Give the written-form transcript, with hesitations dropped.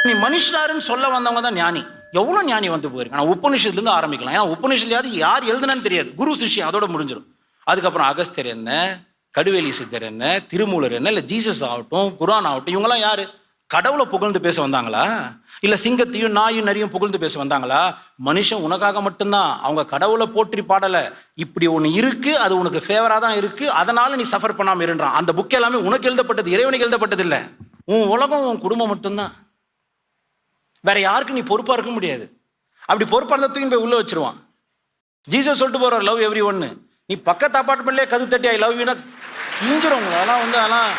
நீ மனுஷனாருன்னு சொல்ல வந்தவங்க தான் ஞானி. எவ்வளோ ஞானி வந்து போயிருக்கு. ஆனால் உபநிஷத்துலேருந்து ஆரம்பிக்கலாம். ஏன்னா உபநிஷத்துலையாவது யார் எழுதுனான்னு தெரியாது. குரு சிஷ்யம் அதோட முடிஞ்சிடும். அதுக்கப்புறம் அகஸ்தியர் என்ன, கடுவேலி சித்தர் என்ன, திருமூலர் என்ன, இல்லை ஜீசஸ் ஆகட்டும், குரான் ஆகட்டும், இவங்கெல்லாம் யாரு? கடவுளை புகழ்ந்து பேச வந்தாங்களா? இல்லை சிங்கத்தையும் நாயும் நரியும் புகழ்ந்து பேச வந்தாங்களா? மனுஷன் உனக்காக மட்டும்தான். அவங்க கடவுளை போற்றி பாடலை. இப்படி ஒன்று இருக்கு, அது உனக்கு ஃபேவராக தான் இருக்கு, அதனால நீ சஃபர் பண்ணாமல் இருன்றான். அந்த புக் எல்லாமே உனக்கு எழுதப்பட்டது, இறைவனுக்கு எழுதப்பட்டது இல்லை. உன் உலகம் உன் குடும்பம் மட்டும்தான். வேற யாருக்கு நீ பொறுப்பா இருக்க முடியாது. அப்படி பொறுப்பா இருந்தா தூக்கி போய் உள்ள வச்சிருவான். ஜீசஸ் சொல்லிட்டு போறார், லவ் எவ்ரி ஒன்னு. நீ பக்கத்து அபார்ட்மெண்ட்லேயே கது தட்டி ஐ லவ் யூனா கிஞ்சிரும். அதெல்லாம்